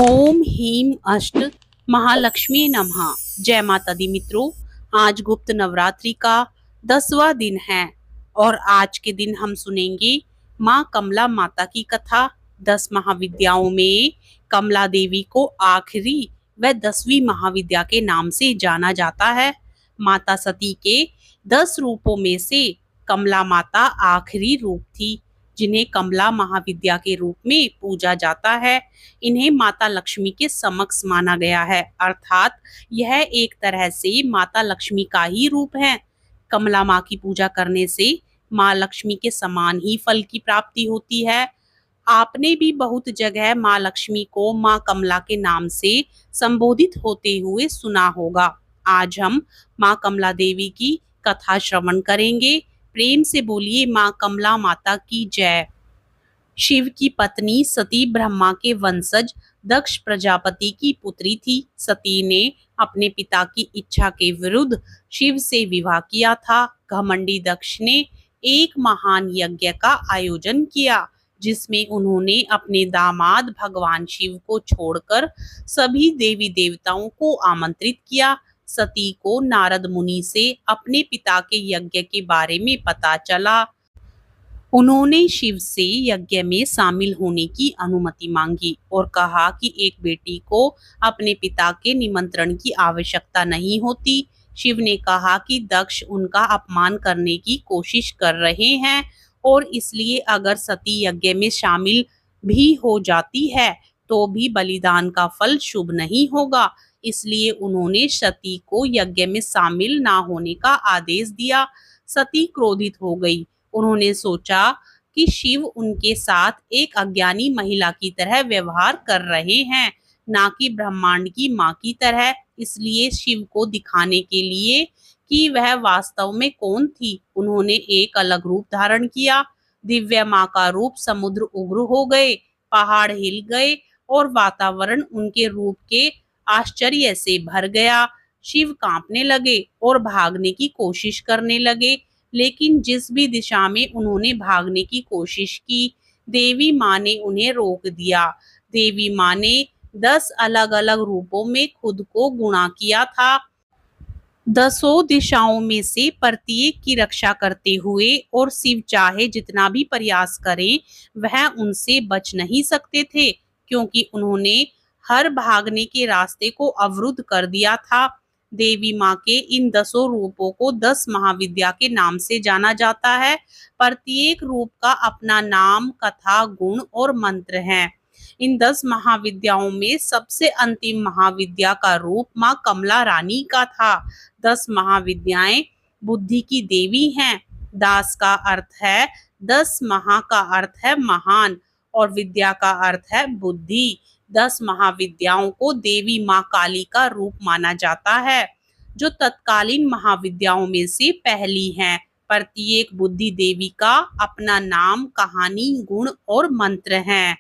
ओम ह्रीं अष्ट महालक्ष्मी नमः। जय माता दी मित्रों, आज गुप्त नवरात्रि का 10वां दिन है और आज के दिन हम सुनेंगे माँ कमला माता की कथा। 10 महाविद्याओं में कमला देवी को आखिरी व 10वीं महाविद्या के नाम से जाना जाता है। माता सती के 10 रूपों में से कमला माता आखिरी रूप थी, जिन्हें कमला महाविद्या के रूप में पूजा जाता है। इन्हें माता लक्ष्मी के समक्ष माना गया है, अर्थात यह एक तरह से माता लक्ष्मी का ही रूप है। कमला माँ की पूजा करने से माँ लक्ष्मी के समान ही फल की प्राप्ति होती है। आपने भी बहुत जगह माँ लक्ष्मी को माँ कमला के नाम से संबोधित होते हुए सुना होगा। आज हम माँ कमला देवी की कथा श्रवण करेंगे। प्रेम से बोलिए माँ कमला माता की जय। शिव की पत्नी सती ब्रह्मा के वंशज दक्ष प्रजापति की पुत्री थी। सती ने अपने पिता की इच्छा के विरुद्ध शिव से विवाह किया था। घमंडी दक्ष ने एक महान यज्ञ का आयोजन किया, जिसमें उन्होंने अपने दामाद भगवान शिव को छोड़कर सभी देवी देवताओं को आमंत्रित किया। सती को नारद मुनि से अपने पिता के यज्ञ के बारे में पता चला। उन्होंने शिव से यज्ञ में शामिल होने की अनुमति मांगी और कहा कि एक बेटी को अपने पिता के निमंत्रण की आवश्यकता नहीं होती। शिव ने कहा कि दक्ष उनका अपमान करने की कोशिश कर रहे हैं और इसलिए अगर सती यज्ञ में शामिल भी हो जाती है तो भी बलिदान का फल शुभ नहीं होगा। इसलिए उन्होंने सती को यज्ञ में शामिल ना होने का आदेश दिया। सती क्रोधित हो गई। उन्होंने सोचा कि शिव उनके साथ एक अज्ञानी महिला की तरह व्यवहार कर रहे हैं, ना कि ब्रह्मांड की माँ की तरह। इसलिए शिव को दिखाने के लिए कि वह वास्तव में कौन थी, उन्होंने एक अलग रूप धारण किया। दिव्य माँ का रूप समुद्र उग्र हो गए, पहाड़ हिल गए और वातावरण उनके रूप के आश्चर्य से भर गया। शिव कांपने लगे और भागने की कोशिश करने लगे, लेकिन जिस भी दिशा में उन्होंने भागने की कोशिश की, देवी माँ ने उन्हें रोक दिया। देवी माँ ने 10 अलग अलग रूपों में खुद को गुणा किया था। 10 दिशाओं में से प्रत्येक की रक्षा करते हुए, और शिव चाहे जितना भी प्रयास करें वह उनसे बच नहीं सकते थे, क्योंकि उन्होंने हर भागने के रास्ते को अवरुद्ध कर दिया था। देवी माँ के इन 10 रूपों को 10 महाविद्या के नाम से जाना जाता है। प्रत्येक रूप का अपना नाम, कथा, गुण और मंत्र है। इन 10 महाविद्याओं में सबसे अंतिम महाविद्या का रूप माँ कमला रानी का था। 10 महाविद्याएं बुद्धि की देवी हैं। दास का अर्थ है 10, महा का अर्थ है महान और विद्या का अर्थ है बुद्धि। 10 महाविद्याओं को देवी माँ काली का रूप माना जाता है, जो तत्कालीन महाविद्याओं में से पहली है। प्रत्येक बुद्धि देवी का अपना नाम, कहानी, गुण और मंत्र है।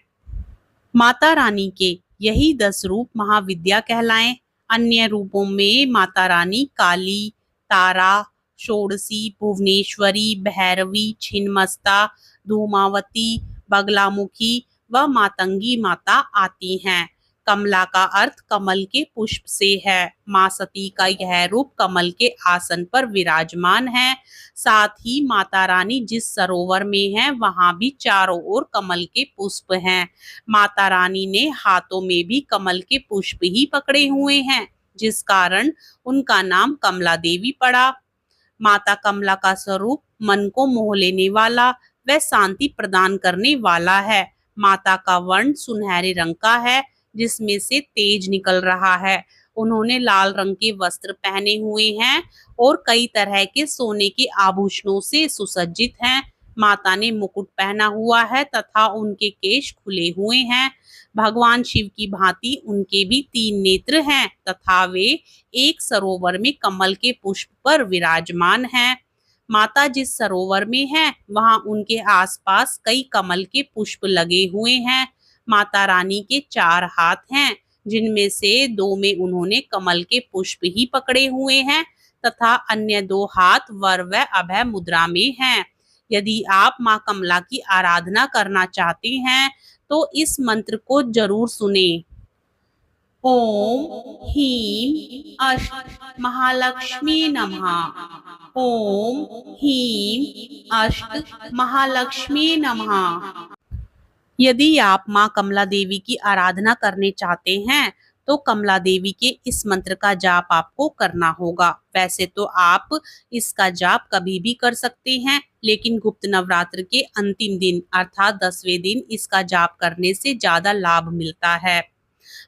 माता रानी के यही 10 रूप महाविद्या कहलाएं। अन्य रूपों में माता रानी काली, तारा, षोडशी, भुवनेश्वरी, भैरवी, छिन्नमस्ता, धूमावती, बगलामुखी व मातंगी माता आती हैं। कमला का अर्थ कमल के पुष्प से है। माँ सती का यह रूप कमल के आसन पर विराजमान है। साथ ही माता रानी जिस सरोवर में है वहां भी चारों ओर कमल के पुष्प हैं। माता रानी ने हाथों में भी कमल के पुष्प ही पकड़े हुए हैं, जिस कारण उनका नाम कमला देवी पड़ा। माता कमला का स्वरूप मन को मोह लेने वाला व शांति प्रदान करने वाला है। माता का वर्ण सुनहरे रंग का है, जिसमें से तेज निकल रहा है। उन्होंने लाल रंग के वस्त्र पहने हुए हैं और कई तरह के सोने के आभूषणों से सुसज्जित हैं। माता ने मुकुट पहना हुआ है तथा उनके केश खुले हुए हैं। भगवान शिव की भांति उनके भी 3 नेत्र हैं तथा वे एक सरोवर में कमल के पुष्प पर विराजमान हैं। माता जिस सरोवर में है वहां उनके आसपास कई कमल के पुष्प लगे हुए हैं। माता रानी के 4 हाथ हैं, जिनमें से 2 में उन्होंने कमल के पुष्प ही पकड़े हुए हैं तथा अन्य 2 हाथ वर व अभय मुद्रा में हैं। यदि आप माँ कमला की आराधना करना चाहते हैं तो इस मंत्र को जरूर सुने। ओम ह्रीं अष्ट महालक्ष्मी नमः। ओम ह्रीं अष्ट महालक्ष्मी नमः। यदि आप माँ कमला देवी की आराधना करने चाहते हैं तो कमला देवी के इस मंत्र का जाप आपको करना होगा। वैसे तो आप इसका जाप कभी भी कर सकते हैं, लेकिन गुप्त नवरात्र के अंतिम दिन अर्थात 10वें दिन इसका जाप करने से ज्यादा लाभ मिलता है।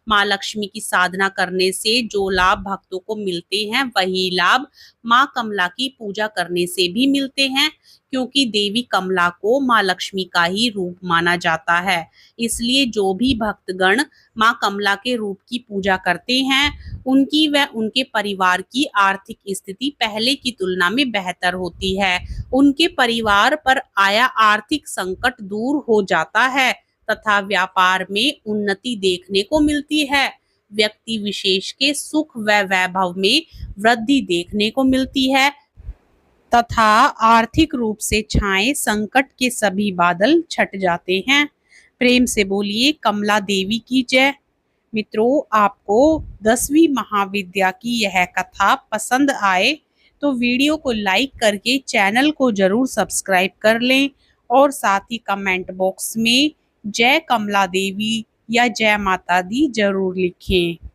माँ लक्ष्मी की साधना करने से जो लाभ भक्तों को मिलते हैं वही लाभ माँ कमला की पूजा करने से भी मिलते हैं, क्योंकि देवी कमला को माँ लक्ष्मी का ही रूप माना जाता है। इसलिए जो भी भक्तगण माँ कमला के रूप की पूजा करते हैं उनकी व उनके परिवार की आर्थिक स्थिति पहले की तुलना में बेहतर होती है। उनके परिवार पर आया आर्थिक संकट दूर हो जाता है तथा व्यापार में उन्नति देखने को मिलती है। व्यक्ति विशेष के सुख व वैभव में वृद्धि देखने को मिलती है तथा आर्थिक रूप से छाए संकट के सभी बादल छट जाते हैं। प्रेम से बोलिए कमला देवी की जय। मित्रों, आपको 10वीं महाविद्या की यह कथा पसंद आए तो वीडियो को लाइक करके चैनल को जरूर सब्सक्राइब कर लें और साथ ही कमेंट बॉक्स में जय कमला देवी या जय माता दी जरूर लिखें।